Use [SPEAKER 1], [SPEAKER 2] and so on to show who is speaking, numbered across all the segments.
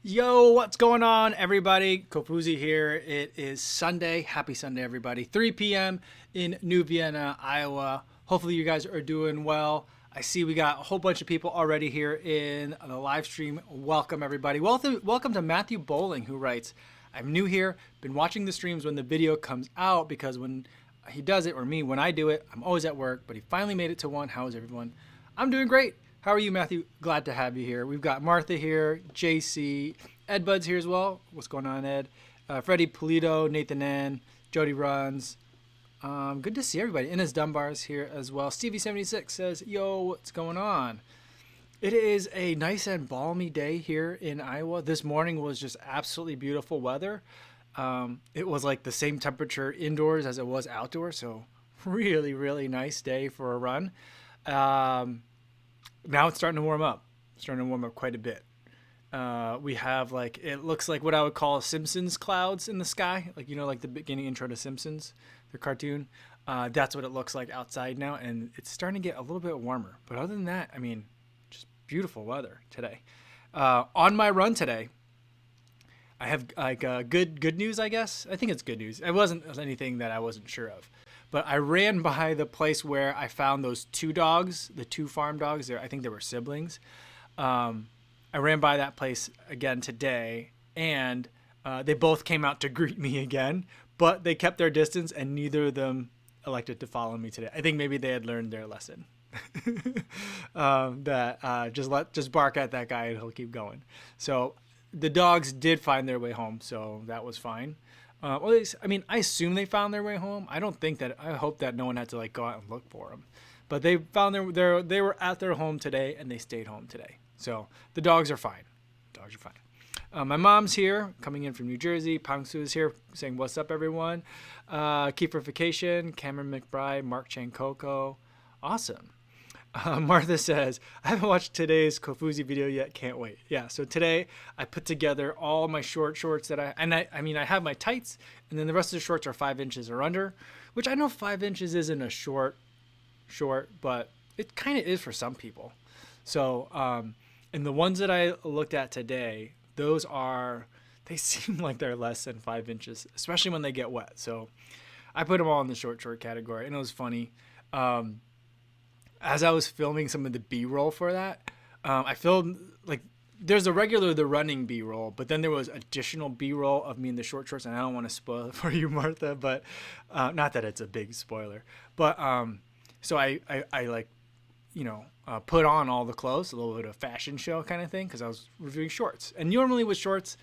[SPEAKER 1] Yo, what's going on, everybody? Kofuzi here. It is Sunday. Happy Sunday, everybody. 3 p.m. in New Vienna, Iowa. Hopefully, you guys are doing well. I see we got a whole bunch of people already here in the live stream. Welcome, everybody. Welcome to Matthew Bowling, who writes, I'm new here, been watching the streams when the video comes out because when he does it, or me, when I do it, I'm always at work, but he finally made it to one. How is everyone? I'm doing great. How are you, Matthew? Glad to have you here. We've got Martha here, JC, Ed Bud's here as well. What's going on, Ed? Freddie Polito, Nathan N, Jody Runs. Good to see everybody. Inez Dunbar's here as well. Stevie76 says, yo, what's going on? It is a nice and balmy day here in Iowa. This morning was just absolutely beautiful weather. It was like the same temperature indoors as it was outdoors, so really, really nice day for a run. Now it's starting to warm up. It's starting to warm up quite a bit. We have like, it looks like what I would call Simpsons clouds in the sky. Like, like the beginning intro to Simpsons, the cartoon. That's what it looks like outside now. And it's starting to get a little bit warmer. But other than that, I mean, just beautiful weather today. On my run today, I have like good news, I guess. I think it's good news. It wasn't anything that I wasn't sure of. But I ran by the place where I found those two dogs, the two farm dogs. I think they were siblings. I ran by that place again today, and they both came out to greet me again, but they kept their distance, and neither of them elected to follow me today. I think maybe they had learned their lesson. Just bark at that guy and he'll keep going. So the dogs did find their way home, so that was fine. Well, I mean, I assume they found their way home. I hope that no one had to like go out and look for them, but they found they were at their home today and they stayed home today. So the dogs are fine. Dogs are fine. My mom's here, coming in from New Jersey. Pangsu is here, saying what's up, everyone. Keeperification, Cameron McBride, Mark Chankoko, awesome. Martha says, I haven't watched today's Kofuzi video yet. Can't wait. Yeah, so today I put together all my shorts that I have my tights, and then the rest of the shorts are 5 inches or under, which I know 5 inches isn't a short, but it kind of is for some people. So, and the ones that I looked at today, they seem like they're less than 5 inches, especially when they get wet. So I put them all in the short category, and it was funny. As I was filming some of the B-roll for that, I filmed like there's the running B-roll, but then there was additional B-roll of me in the short shorts, and I don't want to spoil it for you, Martha, but not that it's a big spoiler. But so I like, put on all the clothes, a little bit of fashion show kind of thing, because I was reviewing shorts. And normally with shorts,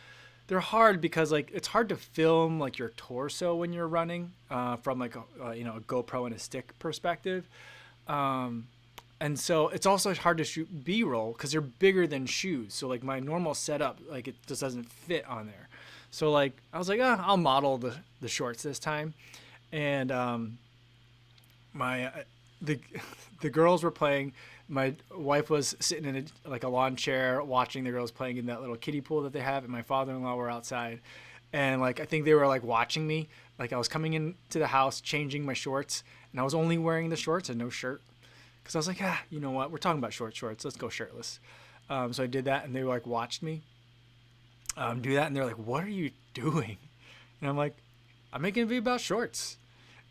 [SPEAKER 1] they're hard because like it's hard to film like your torso when you're running from like a GoPro and a stick perspective. And so it's also hard to shoot B-roll because they're bigger than shoes. So like my normal setup, like it just doesn't fit on there. So like I was like, I'll model the shorts this time. And the girls were playing. My wife was sitting in a lawn chair watching the girls playing in that little kiddie pool that they have, and my father-in-law were outside. And like I think they were like watching me. Like I was coming into the house, changing my shorts, and I was only wearing the shorts and no shirt. Because I was like, you know what? We're talking about shorts. Let's go shirtless. So I did that, and they like watched me do that, and they're like, what are you doing? And I'm like, I'm making a video about shorts.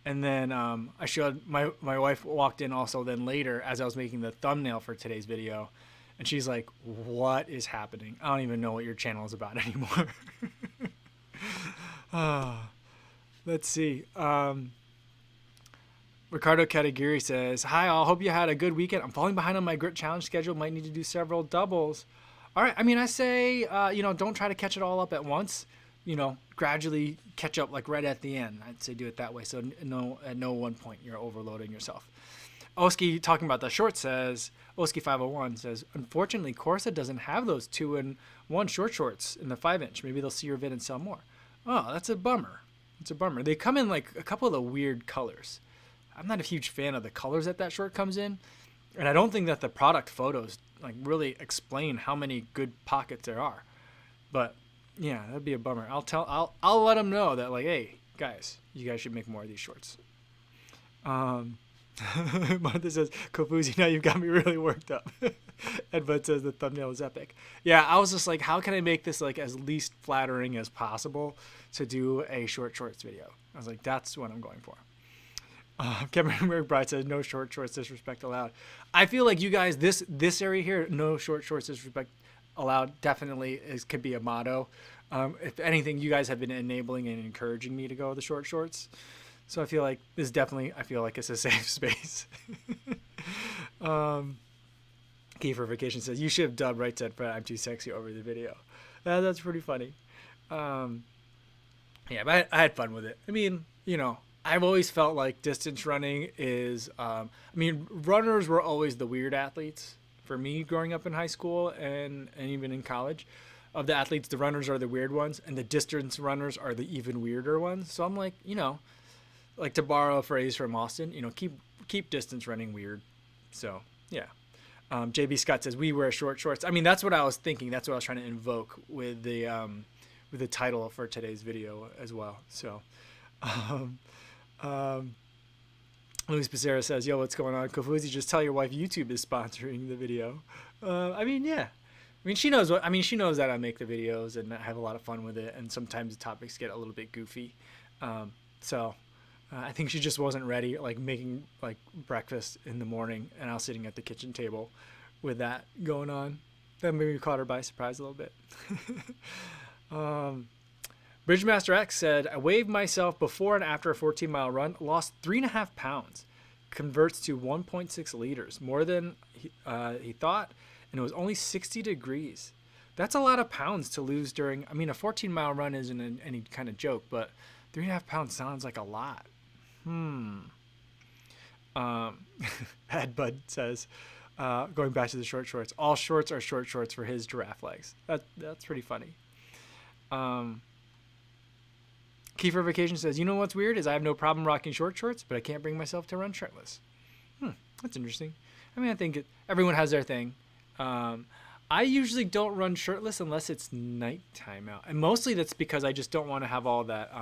[SPEAKER 1] And then I showed my wife walked in also then later as I was making the thumbnail for today's video. And she's like, what is happening? I don't even know what your channel is about anymore. Let's see. Ricardo Katagiri says, hi all, hope you had a good weekend. I'm falling behind on my grit challenge schedule. Might need to do several doubles. All right. I mean, I say, don't try to catch it all up at once. Gradually catch up like right at the end. I'd say do it that way. So at no one point you're overloading yourself. Oski talking about the short says, Oski 501 says, unfortunately, Corsa doesn't have those 2-in-1 shorts in the 5-inch. Maybe they'll see your vid and sell more. Oh, that's a bummer. It's a bummer. They come in like a couple of the weird colors. I'm not a huge fan of the colors that short comes in. And I don't think that the product photos like really explain how many good pockets there are. But yeah, that'd be a bummer. I'll let them know that like, hey guys, you guys should make more of these shorts. Martha says, Kofuzi, now you've got me really worked up. And Bud says the thumbnail is epic. Yeah, I was just like, how can I make this like as least flattering as possible to do a short shorts video? I was like, that's what I'm going for. Kevin McBride says, no short shorts disrespect allowed. I feel like you guys, this area here, no short shorts disrespect allowed, definitely could be a motto. If anything, you guys have been enabling and encouraging me to go the short shorts. So I feel like this definitely, I feel like it's a safe space. Kiefer Vacation says, you should have dubbed Right Said Fred, I'm too sexy over the video. That's pretty funny. Yeah, but I had fun with it. I mean, you know, I've always felt like distance running is, I mean, runners were always the weird athletes for me growing up in high school and even in college. Of the athletes, the runners are the weird ones, and the distance runners are the even weirder ones. So I'm like, you know, like to borrow a phrase from Austin, you know, keep distance running weird. So yeah. JB Scott says we wear short shorts. I mean, that's what I was thinking. That's what I was trying to invoke with the title for today's video as well. So, Luis Becerra says, yo, what's going on? Kofuzi, just tell your wife YouTube is sponsoring the video. I mean, yeah. I mean, she knows she knows that I make the videos and I have a lot of fun with it. And sometimes the topics get a little bit goofy. I think she just wasn't ready, like making like breakfast in the morning and I was sitting at the kitchen table with that going on. Then maybe caught her by surprise a little bit. Bridgemaster X said, I weighed myself before and after a 14-mile run, lost 3.5 pounds, converts to 1.6 liters, more than he thought, and it was only 60 degrees. That's a lot of pounds to lose during, I mean, a 14-mile run isn't any kind of joke, but 3.5 pounds sounds like a lot. Ed Bud says, going back to the short shorts, all shorts are short shorts for his giraffe legs. That's pretty funny. Kiefer Vacation says, you know what's weird is I have no problem rocking short shorts, but I can't bring myself to run shirtless. That's interesting. I mean, I think everyone has their thing. I usually don't run shirtless unless it's nighttime out. And mostly that's because I just don't want to have all that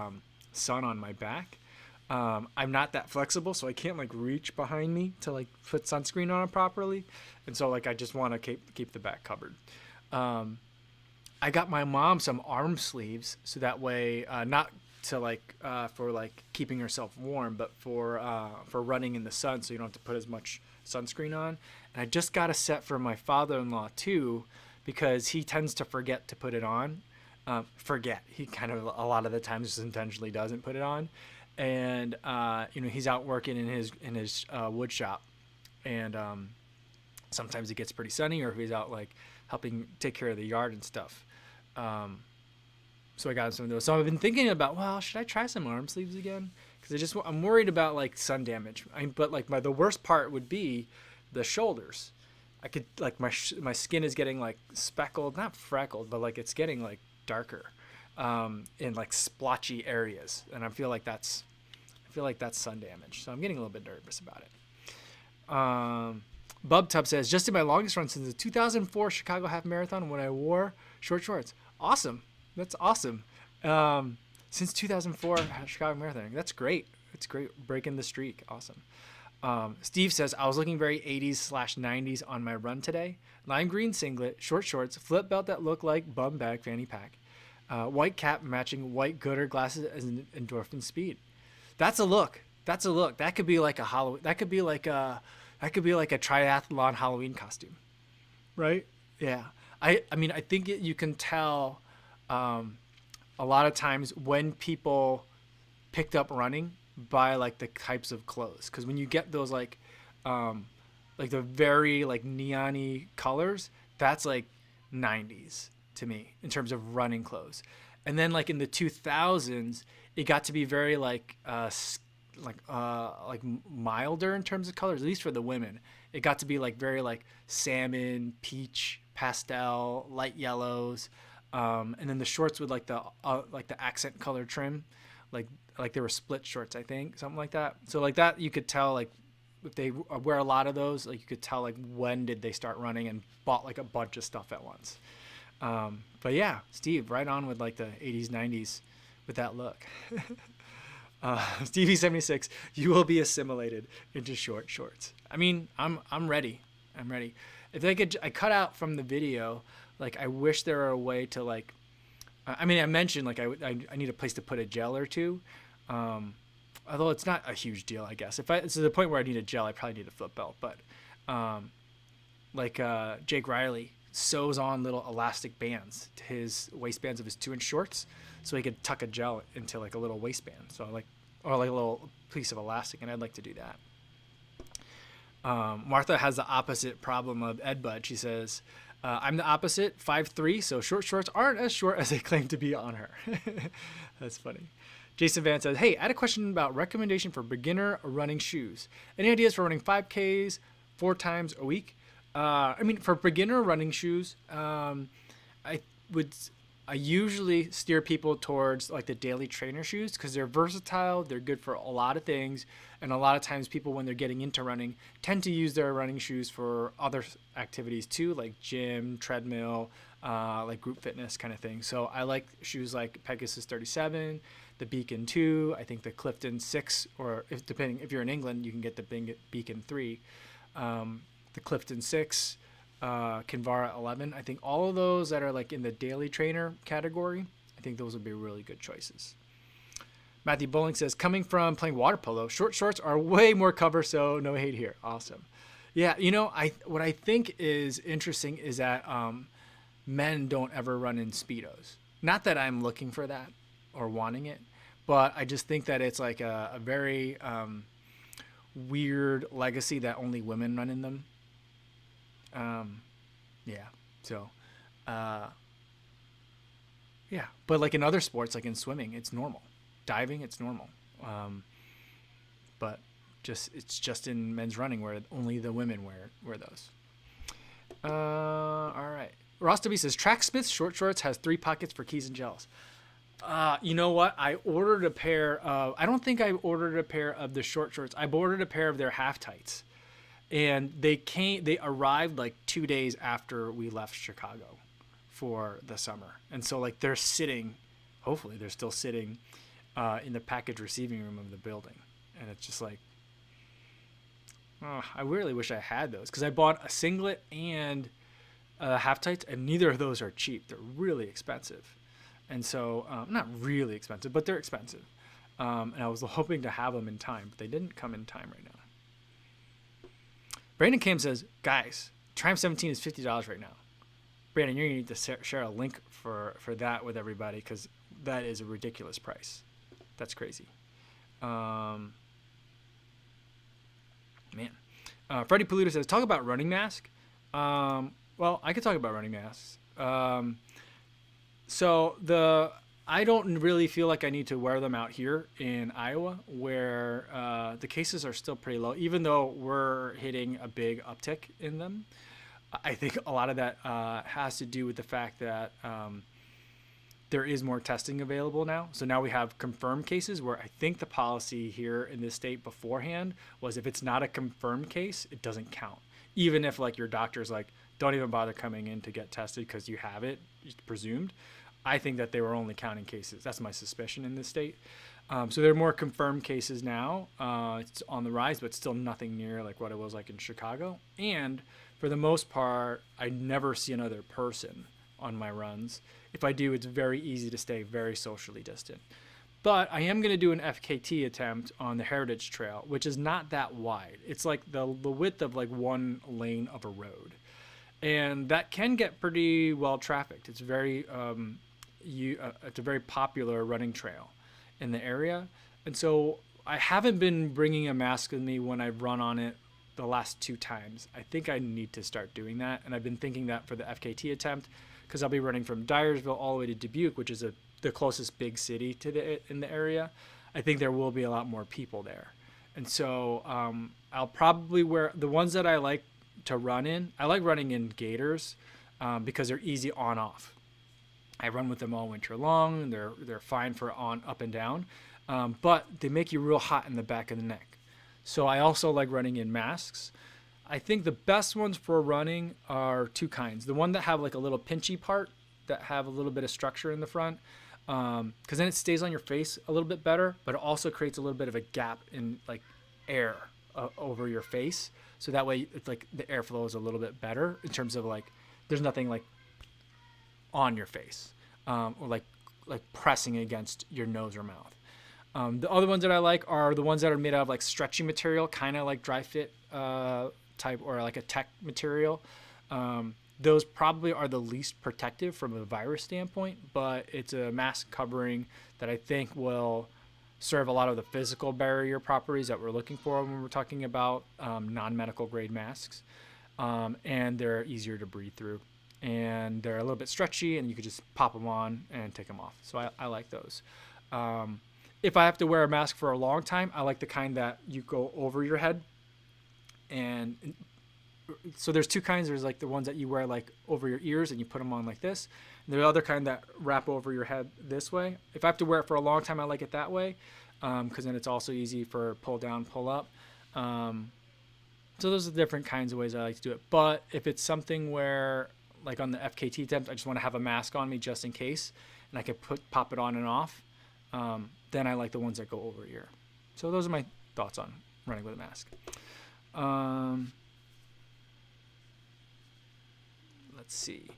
[SPEAKER 1] sun on my back. I'm not that flexible, so I can't like reach behind me to like put sunscreen on it properly. And so like I just want to keep the back covered. I got my mom some arm sleeves so that way, not to like for like keeping herself warm, but for running in the sun, so you don't have to put as much sunscreen on. And I just got a set for my father-in-law too, because he tends to forget to put it on. He kind of a lot of the times just intentionally doesn't put it on. And you know, he's out working in his wood shop, and sometimes it gets pretty sunny, or if he's out like helping take care of the yard and stuff. So I got him some of those. So I've been thinking about, well, should I try some arm sleeves again? Because I'm worried about like sun damage. But like the worst part would be the shoulders. I could like my skin is getting like speckled, not freckled, but like it's getting like darker. In like splotchy areas, and I feel like that's sun damage, so I'm getting a little bit nervous about it. Bub Tub says, just did my longest run since the 2004 Chicago Half Marathon when I wore short shorts. Awesome. That's awesome. Since 2004 Chicago Marathon, that's great. It's great, breaking the streak. Awesome. Steve says, I was looking very 80s/90s on my run today. Lime green singlet, short shorts, flip belt that looked like bum bag fanny pack. White cap matching white Gooder glasses as an endorphin speed. That's a look. That could be like a Halloween. That could be like a triathlon Halloween costume, right? Yeah. I mean, I think you can tell a lot of times when people picked up running by like the types of clothes, because when you get those like the very like neon-y colors, that's like 90s to me in terms of running clothes. And then like in the 2000s, it got to be very like milder in terms of colors, at least for the women. It got to be like very like salmon, peach, pastel, light yellows, and then the shorts with like the accent color trim, like they were split shorts, I think, something like that. So like that, you could tell like if they wear a lot of those, like you could tell like when did they start running and bought like a bunch of stuff at once. But yeah, Steve, right on with like the 80s, 90s with that look. Stevie76, you will be assimilated into short shorts. I mean, I'm ready. I'm ready. If I cut out from the video, like I wish there were a way to like, I mean, I mentioned like I need a place to put a gel or two. Although it's not a huge deal, I guess. If it's to the point where I need a gel, I probably need a flip belt. But Jake Riley sews on little elastic bands to his waistbands of his 2-inch shorts, so he could tuck a gel into like a little waistband. So or like a little piece of elastic, and I'd like to do that. Martha has the opposite problem of Ed Bud. She says, I'm the opposite, 5'3", so short shorts aren't as short as they claim to be on her. That's funny. Jason Van says, hey, I had a question about recommendation for beginner running shoes. Any ideas for running 5Ks 4 times a week? I mean, for beginner running shoes, I usually steer people towards like the daily trainer shoes because they're versatile. They're good for a lot of things. And a lot of times people, when they're getting into running, tend to use their running shoes for other activities too, like gym, treadmill, like group fitness kind of thing. So I like shoes like Pegasus 37, the Beacon 2, I think the Clifton 6, or if you're in England, you can get the Beacon 3, the Clifton 6, Kinvara 11. I think all of those that are like in the daily trainer category, I think those would be really good choices. Matthew Bowling says, coming from playing water polo, short shorts are way more cover, so no hate here. Awesome. Yeah, what I think is interesting is that men don't ever run in Speedos. Not that I'm looking for that or wanting it, but I just think that it's like a very weird legacy that only women run in them. Yeah. So, yeah. But like in other sports, like in swimming, it's normal. Diving, it's normal. But it's just in men's running where only the women wear those. All right. Ross W says, Tracksmith's short shorts has 3 pockets for keys and gels. You know what? I ordered a pair of, I don't think I ordered a pair of the short shorts. I ordered a pair of their half tights. And they arrived like 2 days after we left Chicago for the summer. And so like they're sitting, hopefully they're still sitting in the package receiving room of the building. And it's just like, I really wish I had those because I bought a singlet and half tights, and neither of those are cheap. They're really expensive. And so, not really expensive, but they're expensive. And I was hoping to have them in time, but they didn't come in time right now. Brandon Kim says, guys, Triumph 17 is $50 right now. Brandon, you're going to need to share a link for that with everybody because that is a ridiculous price. That's crazy. Man. Freddie Paluto says, talk about running mask. Well, I could talk about running masks. I don't really feel like I need to wear them out here in Iowa where the cases are still pretty low, even though we're hitting a big uptick in them. I think a lot of that has to do with the fact that there is more testing available now. So now we have confirmed cases where I think the policy here in this state beforehand was if it's not a confirmed case, it doesn't count. Even if like your doctor's like, don't even bother coming in to get tested because you have it, it's presumed. I think that they were only counting cases. That's my suspicion in this state. So there are more confirmed cases now. It's on the rise, but still nothing near like what it was like in Chicago. And for the most part, I never see another person on my runs. If I do, it's very easy to stay very socially distant. But I am going to do an FKT attempt on the Heritage Trail, which is not that wide. It's like the width of like one lane of a road. And that can get pretty well trafficked. It's very it's a very popular running trail in the area. And so I haven't been bringing a mask with me when I've run on it the last 2 times. I think I need to start doing that. And I've been thinking that for the FKT attempt because I'll be running from Dyersville all the way to Dubuque, which is the closest big city to in the area. I think there will be a lot more people there. And so I'll probably wear the ones that I like to run in. I like running in gaiters because they're easy on off. I run with them all winter long. They're fine for on up and down, but they make you real hot in the back of the neck. So I also like running in masks. I think the best ones for running are 2 kinds. The one that have like a little pinchy part that have a little bit of structure in the front. because then it stays on your face a little bit better, but it also creates a little bit of a gap in like air over your face, so that way it's like the airflow is a little bit better in terms of like there's nothing like on your face, or like pressing against your nose or mouth. The other ones that I like are the ones that are made out of like stretchy material, kind of like dry fit type, or like a tech material. Those probably are the least protective from a virus standpoint, but it's a mask covering that I think will serve a lot of the physical barrier properties that we're looking for when we're talking about non-medical grade masks. And they're easier to breathe through, and they're a little bit stretchy, and you could just pop them on and take them off. So I like those. If I have to wear a mask for a long time, I like the kind that you go over your head. And so there's two kinds. There's like the ones that you wear like over your ears and you put them on like this. And there's the other kind that wrap over your head this way. If I have to wear it for a long time, I like it that way, because then it's also easy for pull down, pull up. So those are the different kinds of ways I like to do it. But if it's something where, like on the FKT temps, I just want to have a mask on me just in case, and I can pop it on and off, then I like the ones that go over ear. So those are my thoughts on running with a mask. Let's see.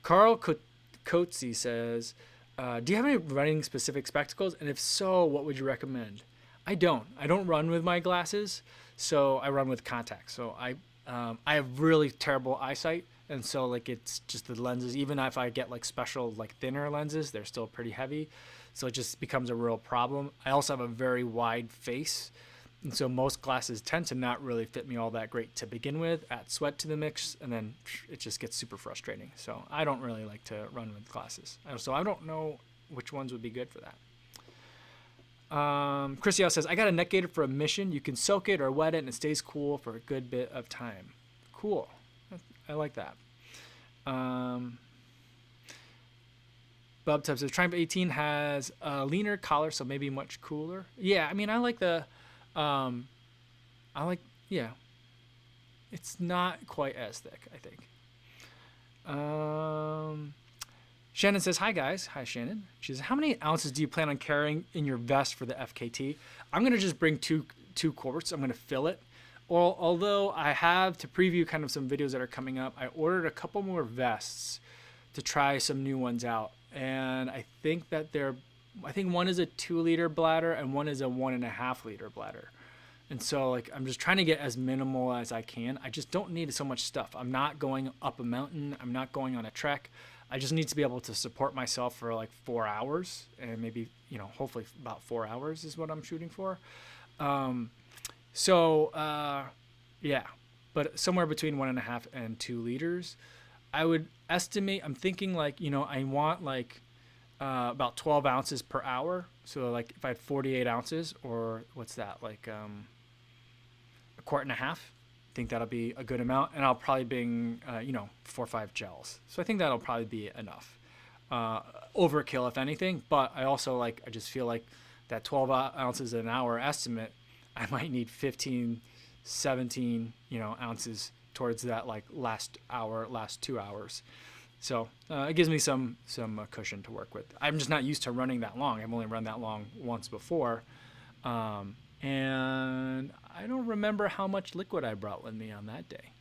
[SPEAKER 1] Carl Coetzee says, do you have any running specific spectacles? And if so, what would you recommend? I don't run with my glasses, so I run with contacts. So I have really terrible eyesight, and so like it's just the lenses. Even if I get like special like thinner lenses, they're still pretty heavy, so it just becomes a real problem. I also have a very wide face, and so most glasses tend to not really fit me all that great to begin with. Add sweat to the mix, and then it just gets super frustrating. So I don't really like to run with glasses. So I don't know which ones would be good for that. Chris Yao says, I got a neck gaiter for a mission. You can soak it or wet it, and it stays cool for a good bit of time. Cool. I like that. Bob Tubbs says, Triumph 18 has a leaner collar, so maybe much cooler. Yeah, I mean, I like the... yeah. It's not quite as thick, I think. Shannon says, hi guys. Hi, Shannon. She says, how many ounces do you plan on carrying in your vest for the FKT? I'm going to just bring two quarts. I'm going to fill it. Although I have, to preview kind of some videos that are coming up, I ordered a couple more vests to try some new ones out. And I think that I think one is a 2-liter bladder and one is a 1.5-liter bladder. And so like I'm just trying to get as minimal as I can. I just don't need so much stuff. I'm not going up a mountain. I'm not going on a trek. I just need to be able to support myself for like 4 hours, and maybe, hopefully about 4 hours is what I'm shooting for. Yeah, but somewhere between 1.5 and 2 liters. I would estimate, I'm thinking like, I want like about 12 ounces per hour. So like if I had 48 ounces, or what's that, like a quart and a half, I think that'll be a good amount. And I'll probably bring, 4 or 5 gels. So I think that'll probably be enough. Overkill, if anything. But I also I just feel like that 12 ounces an hour estimate, I might need 15, 17, ounces towards that like last 2 hours. So it gives me some cushion to work with. I'm just not used to running that long. I've only run that long once before. And I don't remember how much liquid I brought with me on that day.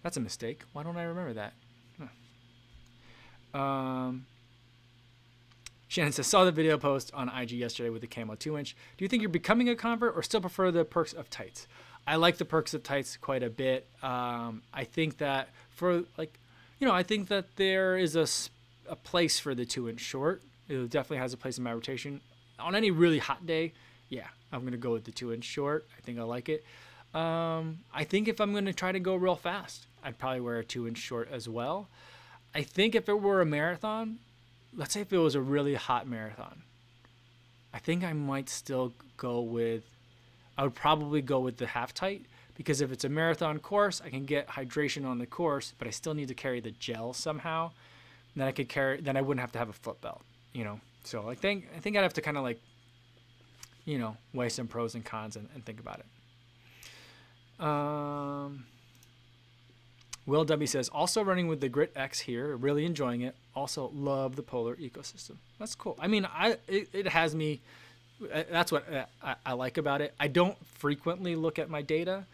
[SPEAKER 1] That's a mistake. Why don't I remember that? Shannon says, saw the video post on IG yesterday with the Camo 2-inch. Do you think you're becoming a convert or still prefer the perks of tights? I like the perks of tights quite a bit. I think that I think that there is a place for the 2-inch short. It definitely has a place in my rotation. On any really hot day, yeah, I'm going to go with the 2-inch short. I think I like it. I think if I'm going to try to go real fast, I'd probably wear a 2-inch short as well. I think if it were a marathon, let's say if it was a really hot marathon, I think I might still I would probably go with the half tight, because if it's a marathon course, I can get hydration on the course, but I still need to carry the gel somehow. Then I wouldn't have to have a foot belt, So I think I'd have to kind of weigh some pros and cons and think about it. Will W says, also running with the Grit X here, really enjoying it. Also love the polar ecosystem. That's cool. I mean, it has me. That's what I like about it. I don't frequently look at my data,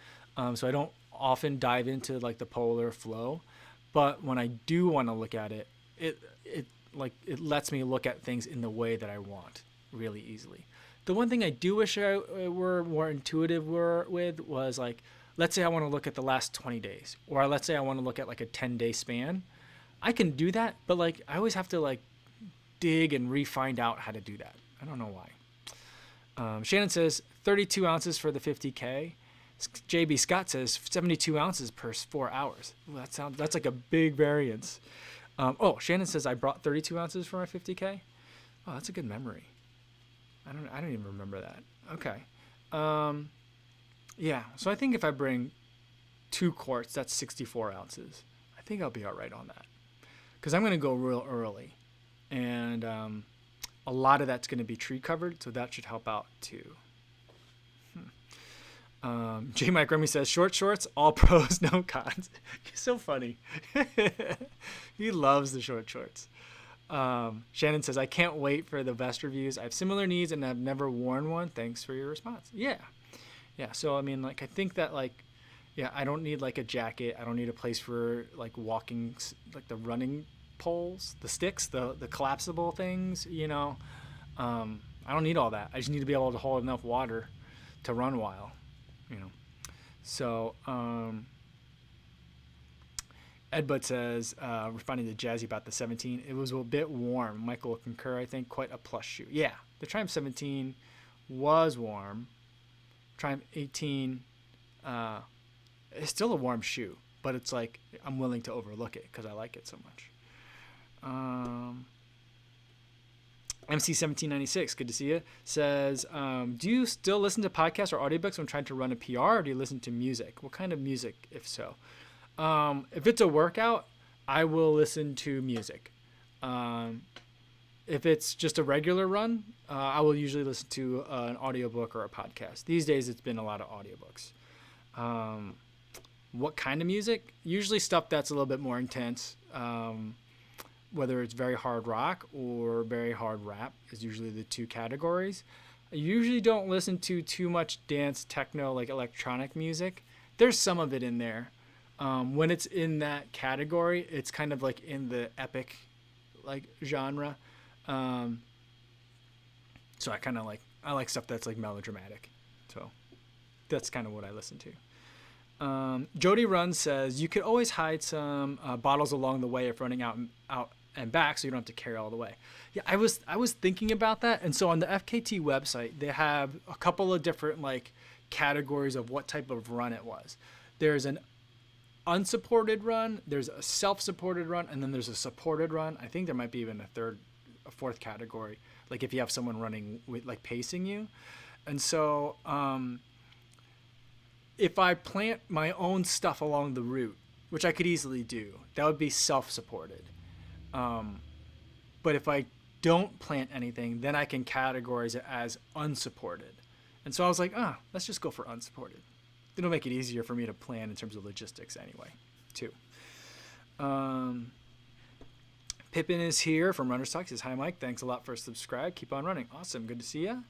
[SPEAKER 1] so I don't often dive into like the polar flow. But when I do want to look at it, it lets me look at things in the way that I want really easily. The one thing I do wish I were more intuitive with was like, let's say I want to look at the last 20 days, or let's say I want to look at like a 10-day span. I can do that, but like I always have to like dig and find out how to do that. I don't know why. Shannon says 32 ounces for the 50K. JB Scott says 72 ounces per 4 hours. Ooh, that's like a big variance. Shannon says I brought 32 ounces for my 50K. Oh, that's a good memory. I don't even remember that. Okay. Yeah. So I think if I bring 2 quarts, that's 64 ounces. I think I'll be all right on that. Because I'm going to go real early. And a lot of that's going to be tree covered, so that should help out too. J. Mike Remy says, short shorts, all pros, no cons. He's so funny. He loves the short shorts. Shannon says, I can't wait for the vest reviews. I have similar needs and I've never worn one. Thanks for your response. Yeah. So, I mean, like, I think that, like, yeah, I don't need, like, a jacket. I don't need a place for, like, walking, like, the running poles, the sticks, the collapsible things, you know. I don't need all that. I just need to be able to hold enough water to run a while, you know. So, Ed Bud says, responding to Jazzy about the 17, it was a bit warm. Michael will concur, I think, quite a plush shoe. Yeah, the Triumph 17 was warm. Triumph 18 is still a warm shoe, but it's like I'm willing to overlook it because I like it so much. MC1796, good to see you, says, do you still listen to podcasts or audiobooks when trying to run a PR, or do you listen to music? What kind of music, if so? If it's a workout, I will listen to music. If it's just a regular run, I will usually listen to an audiobook or a podcast. These days, it's been a lot of audiobooks. What kind of music? Usually stuff that's a little bit more intense. Whether it's very hard rock or very hard rap is usually the 2 categories. I usually don't listen to too much dance, techno, like electronic music. There's some of it in there. When it's in that category, it's kind of like in the epic like genre. So I like stuff that's like melodramatic. So that's kind of what I listen to. Jody Run says, you could always hide some bottles along the way if running out and back, so you don't have to carry all the way. Yeah, I was thinking about that. And so on the FKT website, they have a couple of different like categories of what type of run it was. There's an unsupported run, there's a self-supported run, and then there's a supported run. I think there might be even a fourth category, like if you have someone running with like pacing you. And so if I plant my own stuff along the route, which I could easily do, that would be self-supported. But if I don't plant anything, then I can categorize it as unsupported. And so I was like, let's just go for unsupported. It'll make it easier for me to plan in terms of logistics anyway, too. Pippin is here from Runner's Talk. He says, hi, Mike. Thanks a lot for subscribe. Keep on running. Awesome. Good to see you.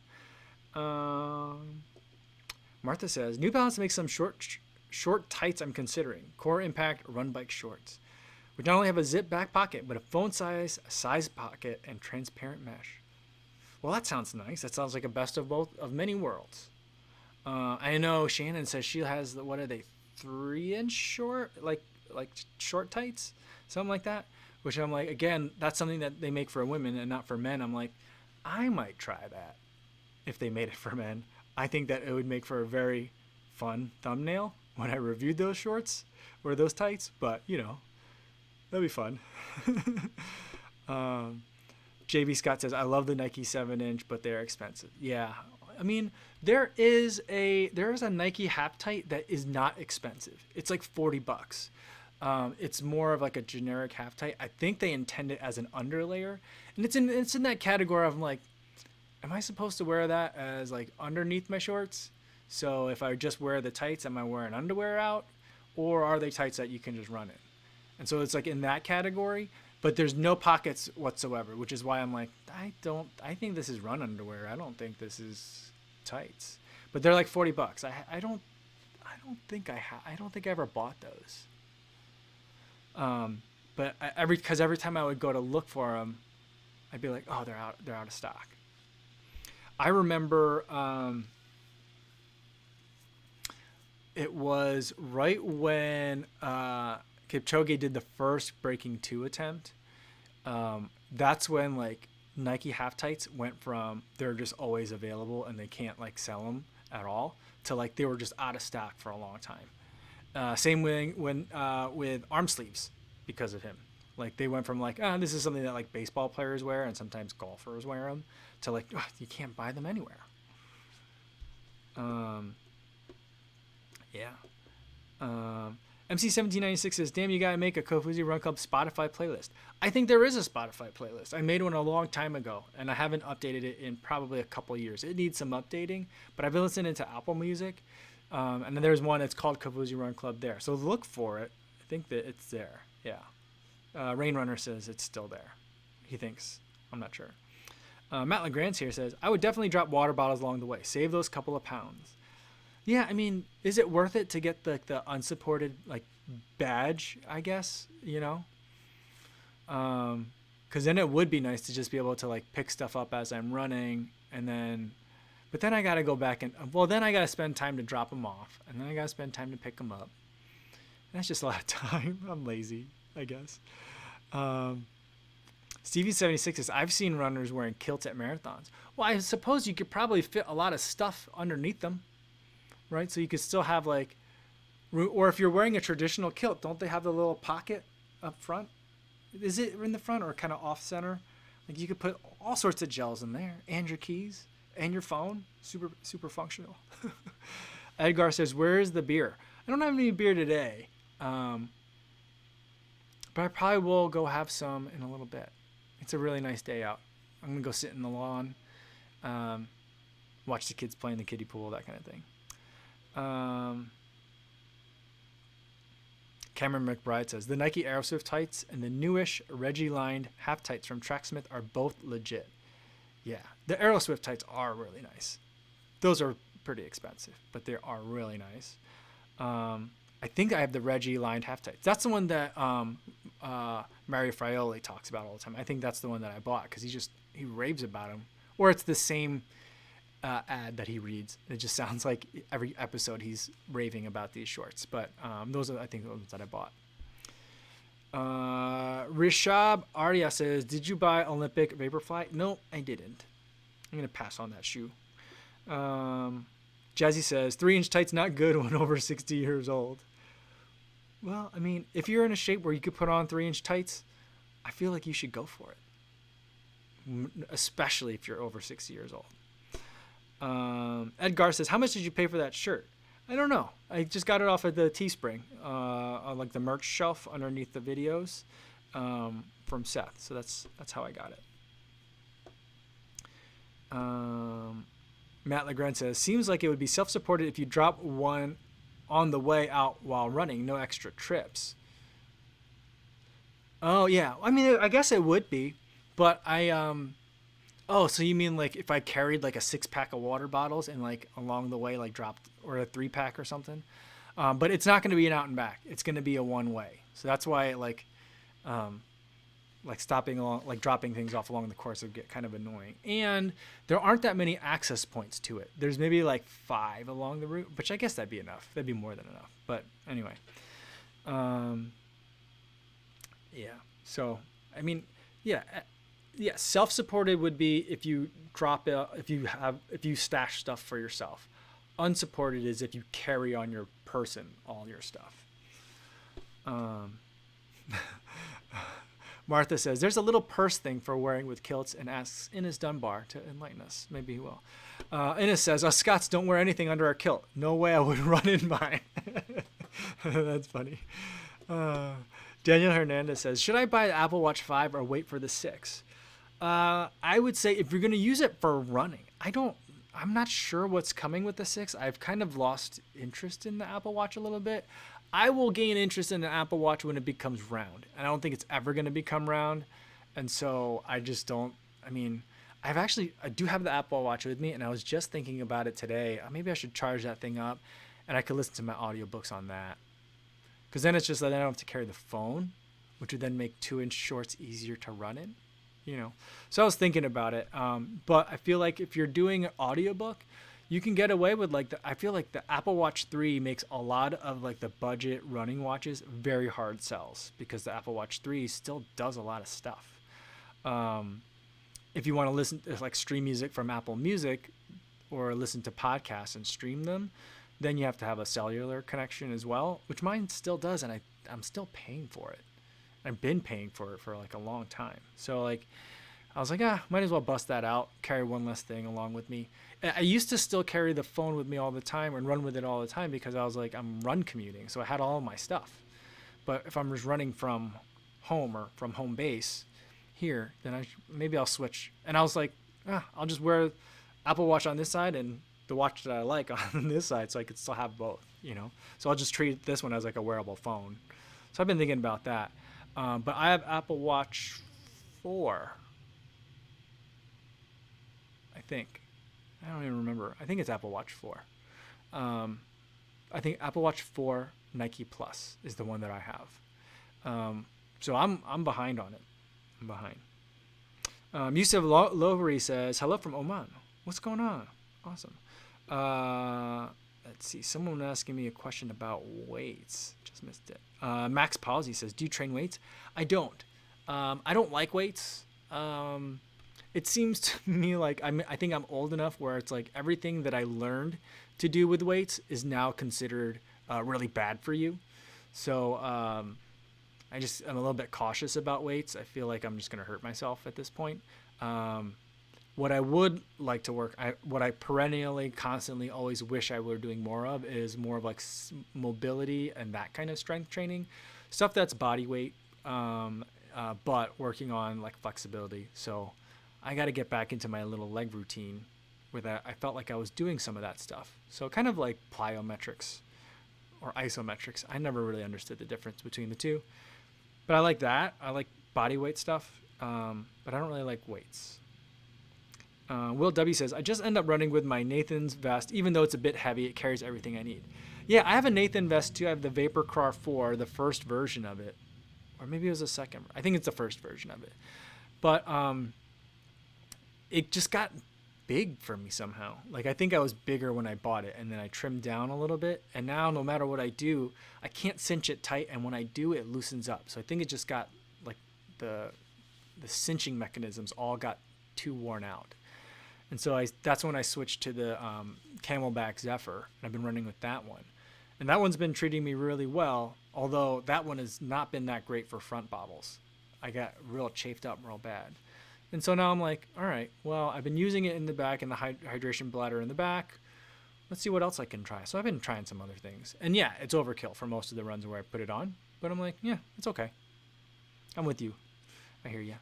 [SPEAKER 1] Martha says, New Balance makes some short tights I'm considering. Core Impact Run Bike Shorts, which not only have a zip back pocket, but a phone size pocket and transparent mesh. Well, that sounds nice. That sounds like a best of both of many worlds. I know Shannon says she has what are they, 3-inch short, like short tights, something like that. Which I'm like, again, that's something that they make for women and not for men. I'm like, I might try that if they made it for men. I think that it would make for a very fun thumbnail when I reviewed those shorts or those tights. But you know, that'd be fun. JB Scott says, I love the Nike 7-inch, but they're expensive. Yeah. I mean, there is a Nike Haptite that is not expensive. It's like $40. It's more of like a generic half tight. I think they intend it as an underlayer, and it's in that category of like, am I supposed to wear that as like underneath my shorts? So if I just wear the tights, am I wearing underwear out? or are they tights that you can just run in? And so it's like in that category, but there's no pockets whatsoever, which is why I'm like, I think this is run underwear. I don't think this is tights. But they're like $40. I don't think I don't think I ever bought those. But every time I would go to look for them, I'd be like, oh, they're out of stock. I remember it was right when Kipchoge did the first Breaking 2 attempt. That's when like Nike half tights went from they're just always available and they can't like sell them at all to like they were just out of stock for a long time. Same when with arm sleeves because of him. Like they went from like, this is something that like baseball players wear and sometimes golfers wear them to like, you can't buy them anywhere. Yeah. MC1796 says, damn, you gotta make a Kofuzi Run Club Spotify playlist. I think there is a Spotify playlist. I made one a long time ago, and I haven't updated it in probably a couple years. It needs some updating, but I've been listening to Apple Music, and then there's one that's called Kofuzi Run Club there. So look for it. I think that it's there. Yeah. Rainrunner says it's still there. He thinks. I'm not sure. Matt Legrand's here says, I would definitely drop water bottles along the way. Save those couple of pounds. Yeah, I mean, is it worth it to get the unsupported like badge, I guess, you know? Because then it would be nice to just be able to like pick stuff up as I'm running but then I got to go back then I got to spend time to drop them off and then I got to spend time to pick them up. And that's just a lot of time. I'm lazy, I guess. Stevie76 says, I've seen runners wearing kilts at marathons. Well, I suppose you could probably fit a lot of stuff underneath them. Right, so you could still have like, or if you're wearing a traditional kilt, don't they have the little pocket up front? Is it in the front or kind of off center? Like you could put all sorts of gels in there, and your keys, and your phone. Super functional. Edgar says, "Where is the beer?" I don't have any beer today, but I probably will go have some in a little bit. It's a really nice day out. I'm gonna go sit in the lawn, watch the kids play in the kiddie pool, that kind of thing. Cameron McBride says the Nike Aeroswift tights and the newish Reggie lined half tights from Tracksmith are both legit. Yeah, the Aeroswift tights are really nice. Those are pretty expensive, but they are really nice. I think I have the Reggie lined half tights. That's the one that Mario Fraioli talks about all the time. I think that's the one that I bought because he raves about them, or it's the same ad that he reads. It just sounds like every episode he's raving about these shorts. But those are, I think, the ones that I bought. Rishab Arya says, did you buy Olympic Vaporfly? No, I didn't. I'm going to pass on that shoe. Jazzy says, 3-inch tights not good when over 60 years old. Well, I mean, if you're in a shape where you could put on 3-inch tights, I feel like you should go for it. Especially if you're over 60 years old. Edgar says, how much did you pay for that shirt? I don't know. I just got it off at the Teespring, on like the merch shelf underneath the videos, from Seth. So that's how I got it. Matt Legrand says, seems like it would be self-supported if you drop one on the way out while running, no extra trips. Oh yeah. I mean, I guess it would be, but oh, so you mean like if I carried like a 6-pack of water bottles and like along the way like dropped, or a 3-pack or something? But it's not going to be an out and back. It's going to be a one-way. So that's why like stopping along, like dropping things off along the course would get kind of annoying. And there aren't that many access points to it. There's maybe like 5 along the route, which I guess that'd be enough. That'd be more than enough. But anyway, yeah. So I mean, yeah. Yeah, self-supported would be if you drop it, if you stash stuff for yourself. Unsupported is if you carry on your person all your stuff. Martha says, there's a little purse thing for wearing with kilts, and asks Innes Dunbar to enlighten us. Maybe he will. Innes says, us Scots don't wear anything under our kilt. No way I would run in mine. That's funny. Daniel Hernandez says, should I buy the Apple Watch 5 or wait for the 6? I would say if you're going to use it for running, I'm not sure what's coming with the 6. I've kind of lost interest in the Apple Watch a little bit. I will gain interest in an Apple Watch when it becomes round. And I don't think it's ever going to become round. And so I just don't, I mean, I do have the Apple Watch with me, and I was just thinking about it today. Maybe I should charge that thing up and I could listen to my audiobooks on that. Because then it's just that I don't have to carry the phone, which would then make 2-inch shorts easier to run in, you know. So I was thinking about it. But I feel like if you're doing an audiobook, you can get away with I feel like the Apple Watch 3 makes a lot of like the budget running watches very hard sells, because the Apple Watch 3 still does a lot of stuff. If you want to listen to like stream music from Apple Music or listen to podcasts and stream them, then you have to have a cellular connection as well, which mine still does. And I'm still paying for it. I've been paying for it for like a long time. So like, I was like, might as well bust that out, carry one less thing along with me. I used to still carry the phone with me all the time and run with it all the time, because I was like, I'm run commuting. So I had all of my stuff. But if I'm just running from home or from home base here, then maybe I'll switch. And I was like, I'll just wear Apple Watch on this side and the watch that I like on this side, so I could still have both, you know? So I'll just treat this one as like a wearable phone. So I've been thinking about that. But I have Apple Watch 4. I think. I don't even remember. I think it's Apple Watch 4. I think Apple Watch 4 Nike Plus is the one that I have. So I'm behind on it. I'm behind. Yusuf Lohri says, hello from Oman. What's going on? Awesome. Let's see. Someone asking me a question about weights. Just missed it. Max Palsy says, do you train weights? I don't. I don't like weights. It seems to me like I think I'm old enough where it's like everything that I learned to do with weights is now considered really bad for you. So I'm a little bit cautious about weights. I feel like I'm just going to hurt myself at this point. What I would like to what I perennially, constantly, always wish I were doing more of is more of like mobility and that kind of strength training, stuff that's body weight, but working on like flexibility. So I got to get back into my little leg routine where I felt like I was doing some of that stuff. So kind of like plyometrics or isometrics. I never really understood the difference between the two, but I like that. I like body weight stuff, but I don't really like weights. Will W says, I just end up running with my Nathan's vest. Even though it's a bit heavy, it carries everything I need. Yeah, I have a Nathan vest too. I have the Vapor Craw 4, the first version of it. Or maybe it was the second. I think it's the first version of it. But it just got big for me somehow. Like, I think I was bigger when I bought it, and then I trimmed down a little bit. And now no matter what I do, I can't cinch it tight. And when I do, it loosens up. So I think it just got, like, the cinching mechanisms all got too worn out. And so that's when I switched to the Camelback Zephyr, and I've been running with that one. And that one's been treating me really well, although that one has not been that great for front bobbles. I got real chafed up real bad. And so now I'm like, all right, well, I've been using it in the back, and the hydration bladder in the back. Let's see what else I can try. So I've been trying some other things. And yeah, it's overkill for most of the runs where I put it on. But I'm like, yeah, it's okay. I'm with you. I hear you.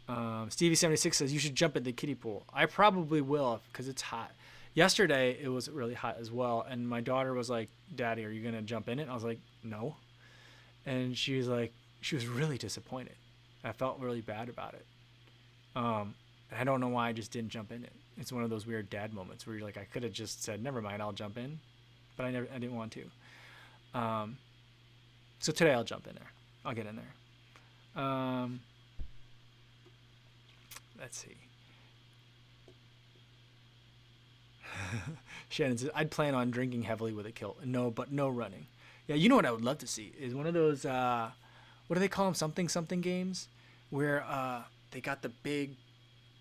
[SPEAKER 1] Stevie76 says, you should jump in the kiddie pool. I probably will because it's hot. Yesterday, it was really hot as well. And my daughter was like, Daddy, are you going to jump in it? I was like, no. And she was really disappointed. I felt really bad about it. And I don't know why I just didn't jump in it. It's one of those weird dad moments where you're like, I could have just said, never mind, I'll jump in. But I didn't want to. So today I'll jump in there. I'll get in there. Let's see. Shannon says, I'd plan on drinking heavily with a kilt. But no running. Yeah, you know what I would love to see is one of those, what do they call them? Something games where they got the big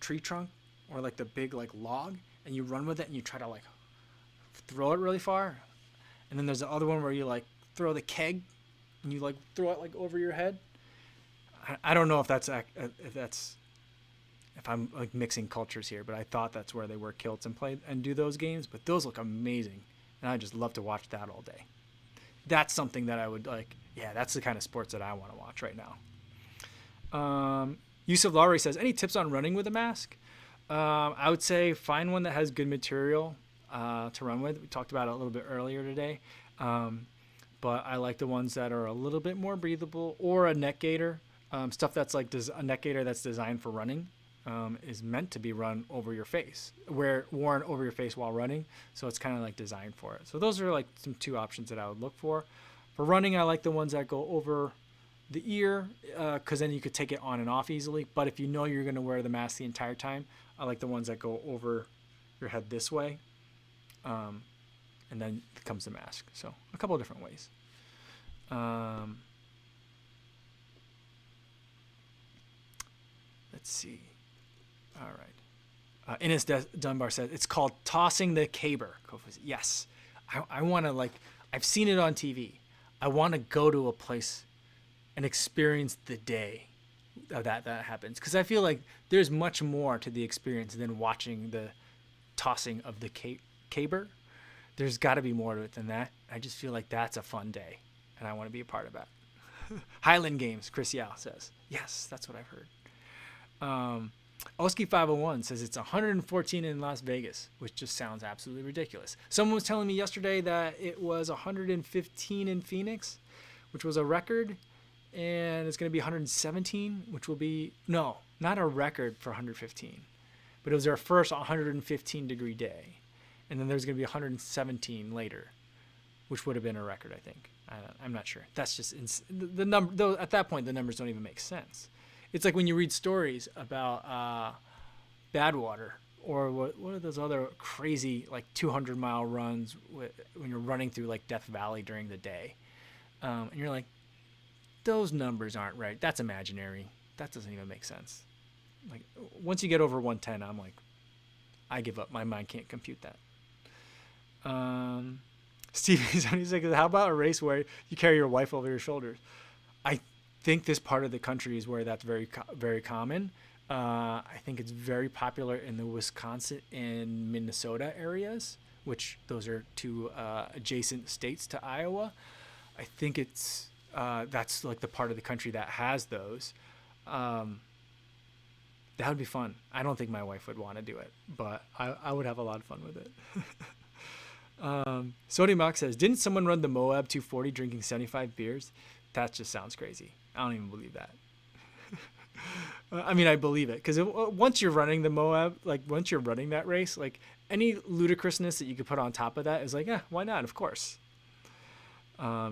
[SPEAKER 1] tree trunk or like the big like log, and you run with it and you try to like throw it really far. And then there's the other one where you like throw the keg and you like throw it like over your head. I don't know if I'm like mixing cultures here, but I thought that's where they wear kilts and play and do those games. But those look amazing, and I just love to watch that all day. That's something that I would like. Yeah, that's the kind of sports that I want to watch right now. Yusuf Lowry says, any tips on running with a mask? I would say find one that has good material to run with. We talked about it a little bit earlier today. but I like the ones that are a little bit more breathable, or a neck gaiter. Stuff that's like a neck gaiter that's designed for running is meant to be worn over your face while running. So it's kind of like designed for it. So those are like some two options that I would look for. For running, I like the ones that go over the ear, because then you could take it on and off easily. But if you know you're going to wear the mask the entire time, I like the ones that go over your head this way, and then comes the mask. So a couple of different ways. Let's see. All right. Ines Dunbar says it's called tossing the caber. Yes, I want to, like, I've seen it on TV. I want to go to a place and experience the day that happens, because I feel like there's much more to the experience than watching the tossing of the caber. There's got to be more to it than that. I just feel like that's a fun day, and I want to be a part of that. Highland Games, Chris Yao says. Yes, that's what I've heard. Oski 501 says it's 114 in Las Vegas, which just sounds absolutely ridiculous. Someone was telling me yesterday that it was 115 in Phoenix, which was a record, and it's going to be 117, which will be, no, not a record for 115, but it was their first 115 degree day. And then there's going to be 117 later, which would have been a record, I think. I'm not sure. That's just the number. Though at that point, the numbers don't even make sense. It's like when you read stories about Badwater, or what are those other crazy like 200-mile runs when you're running through like Death Valley during the day, and you're like, those numbers aren't right. That's imaginary. That doesn't even make sense. Like once you get over 110, I'm like, I give up. My mind can't compute that. Stevie 76, how about a race where you carry your wife over your shoulders? I think this part of the country is where that's very, very common. I think it's very popular in the Wisconsin and Minnesota areas, which those are two adjacent states to Iowa. I think it's that's like the part of the country that has those. That would be fun. I don't think my wife would want to do it, but I would have a lot of fun with it. Sodimac says, didn't someone run the Moab 240 drinking 75 beers? That just sounds crazy. I don't even believe that. I mean, I believe it, because once you're running the Moab, like once you're running that race, like any ludicrousness that you could put on top of that is like, yeah, why not? Of course.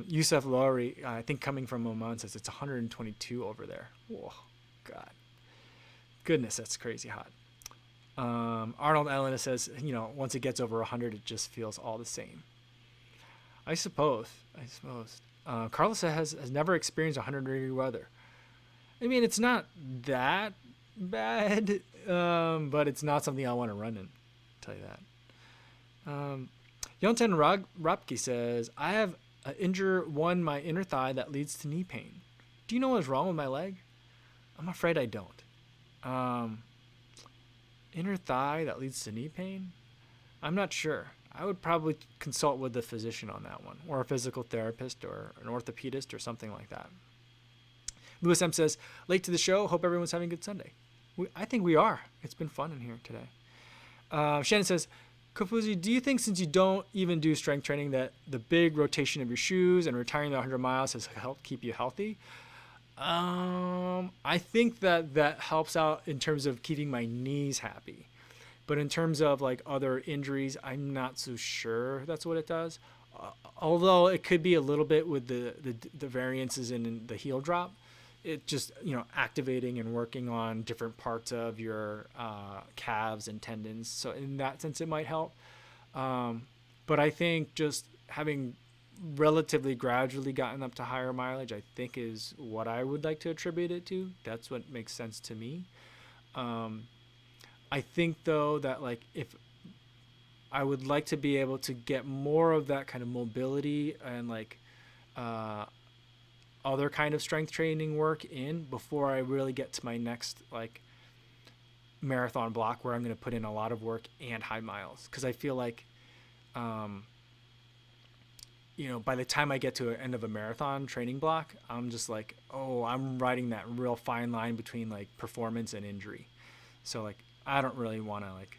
[SPEAKER 1] Yusuf Lowry, I think coming from Oman, says it's 122 over there. Whoa, God. Goodness, that's crazy hot. Arnold Elena says, once it gets over 100, it just feels all the same. I suppose. Carlos has never experienced 100-degree weather. I mean, it's not that bad, but it's not something I want to run in. I'll tell you that. Yonten Rapke says, I have my inner thigh that leads to knee pain. Do you know what's wrong with my leg? I'm afraid I don't. Inner thigh that leads to knee pain? I'm not sure. I would probably consult with the physician on that one, or a physical therapist, or an orthopedist, or something like that. Louis M says, late to the show. Hope everyone's having a good Sunday. I think we are. It's been fun in here today. Shannon says, Kofuzi, do you think since you don't even do strength training that the big rotation of your shoes and retiring the 100 miles has helped keep you healthy? I think that helps out in terms of keeping my knees happy. But in terms of like other injuries, I'm not so sure that's what it does. Although it could be a little bit with the variances in the heel drop. It just, activating and working on different parts of your calves and tendons. So in that sense, it might help. But I think just having relatively gradually gotten up to higher mileage, I think is what I would like to attribute it to. That's what makes sense to me. I think though that like if I would like to be able to get more of that kind of mobility and like other kind of strength training work in before I really get to my next like marathon block where I'm going to put in a lot of work and high miles. Cause I feel like, by the time I get to the end of a marathon training block, I'm just like, oh, I'm riding that real fine line between like performance and injury. So like, I don't really want to like,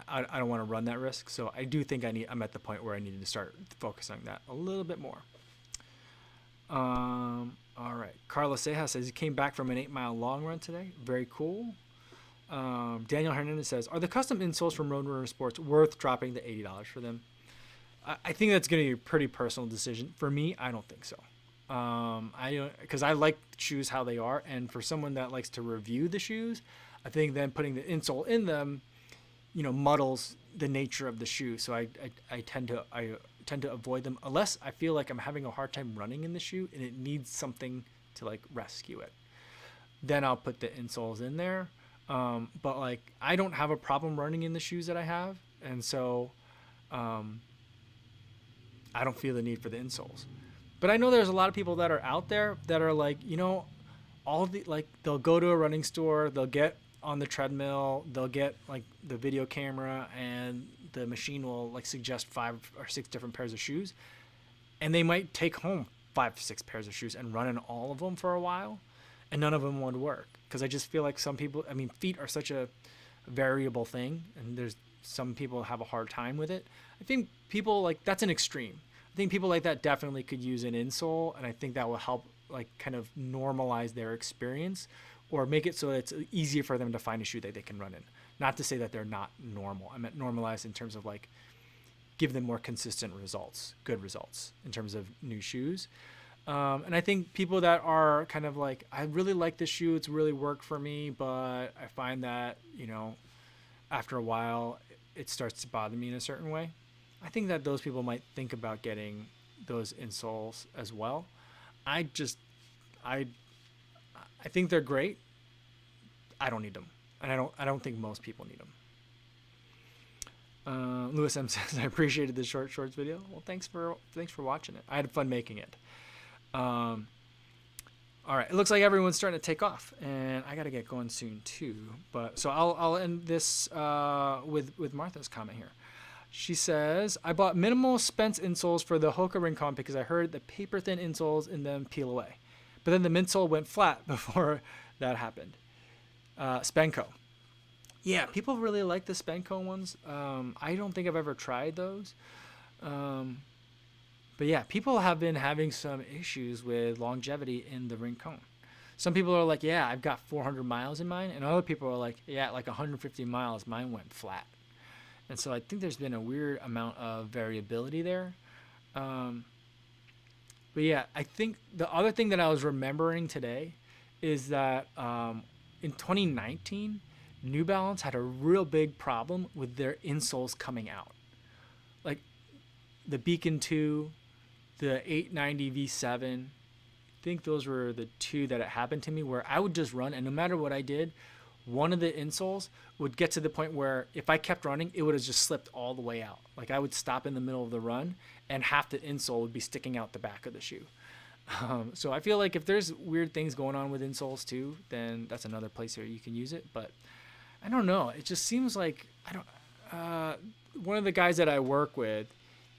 [SPEAKER 1] I don't want to run that risk. So I do think I'm at the point where I need to start focusing on that a little bit more. All right. Carlos Ceja says he came back from an 8-mile long run today. Very cool. Daniel Hernandez says, are the custom insoles from Roadrunner Sports worth dropping the $80 for them? I think that's going to be a pretty personal decision. For me, I don't think so. Because I like shoes how they are, and for someone that likes to review the shoes, I think then putting the insole in them, muddles the nature of the shoe. So I tend to avoid them unless I feel like I'm having a hard time running in the shoe and it needs something to like rescue it. Then I'll put the insoles in there. But like I don't have a problem running in the shoes that I have, and so I don't feel the need for the insoles. But I know there's a lot of people that are out there that are like, they'll go to a running store, they'll get on the treadmill, they'll get like the video camera, and the machine will like suggest 5 or 6 different pairs of shoes, and they might take home 5 to 6 pairs of shoes and run in all of them for a while, and none of them would work. Because I just feel like some people, feet are such a variable thing, and there's some people have a hard time with it. I think people like, that's an extreme. I think people like that definitely could use an insole, and I think that will help like kind of normalize their experience, or make it so it's easier for them to find a shoe that they can run in. Not to say that they're not normal. I meant normalized in terms of like give them more consistent results, good results in terms of new shoes. And I think people that are kind of like, I really like this shoe, it's really worked for me, but I find that, after a while it starts to bother me in a certain way. I think that those people might think about getting those insoles as well. I think they're great. I don't need them, and I don't think most people need them. Lewis M says, I appreciated the shorts video. Well, thanks for watching it. I had fun making it. All right, it looks like everyone's starting to take off, and I got to get going soon too. But so I'll end this with Martha's comment here. She says, I bought minimal Spence insoles for the Hoka Rincon because I heard the paper thin insoles in them peel away. But then the midsole went flat before that happened. Spenco. Yeah, people really like the Spenco ones. I don't think I've ever tried those. But yeah, people have been having some issues with longevity in the Rincon. Some people are like, yeah, I've got 400 miles in mine. And other people are like, yeah, like 150 miles, mine went flat. And so I think there's been a weird amount of variability there. But yeah, I think the other thing that I was remembering today is that in 2019, New Balance had a real big problem with their insoles coming out. Like the Beacon 2, the 890 V7, I think those were the two that it happened to me, where I would just run, and no matter what I did, one of the insoles would get to the point where if I kept running, it would have just slipped all the way out. Like I would stop in the middle of the run and half the insole would be sticking out the back of the shoe. So I feel like if there's weird things going on with insoles too, then that's another place where you can use it. But I don't know. It just seems like one of the guys that I work with,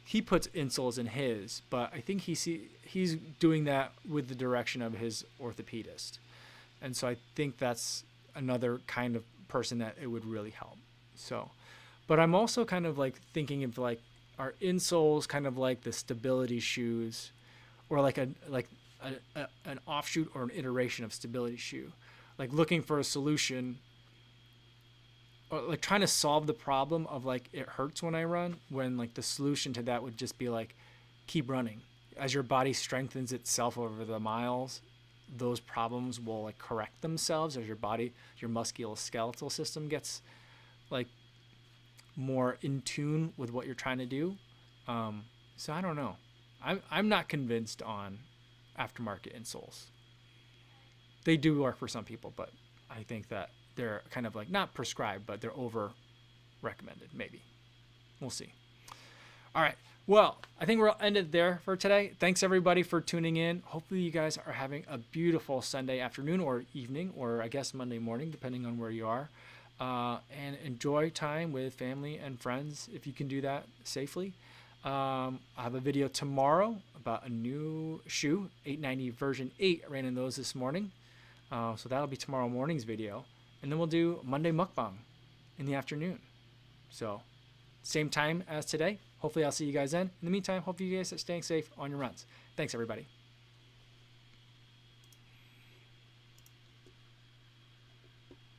[SPEAKER 1] he puts insoles in his, but I think he's doing that with the direction of his orthopedist. And so I think that's another kind of person that it would really help. So, but I'm also kind of like thinking of like, are insoles kind of like the stability shoes, or like an offshoot or an iteration of stability shoe, like looking for a solution, or like trying to solve the problem of like, it hurts when I run, when like the solution to that would just be like, keep running. As your body strengthens itself over the miles, those problems will like correct themselves as your musculoskeletal system gets like more in tune with what you're trying to do. So I don't know. I'm not convinced on aftermarket insoles. They do work for some people, but I think that they're kind of like not prescribed, but they're over recommended. Maybe. We'll see. All right. Well, I think we'll end it there for today. Thanks everybody for tuning in. Hopefully you guys are having a beautiful Sunday afternoon or evening, or I guess Monday morning, depending on where you are. And enjoy time with family and friends if you can do that safely. I have a video tomorrow about a new shoe, 890 version 8. I ran in those this morning. So that'll be tomorrow morning's video. And then we'll do Monday mukbang in the afternoon. So same time as today. Hopefully I'll see you guys then. In the meantime, hope you guys are staying safe on your runs. Thanks, everybody.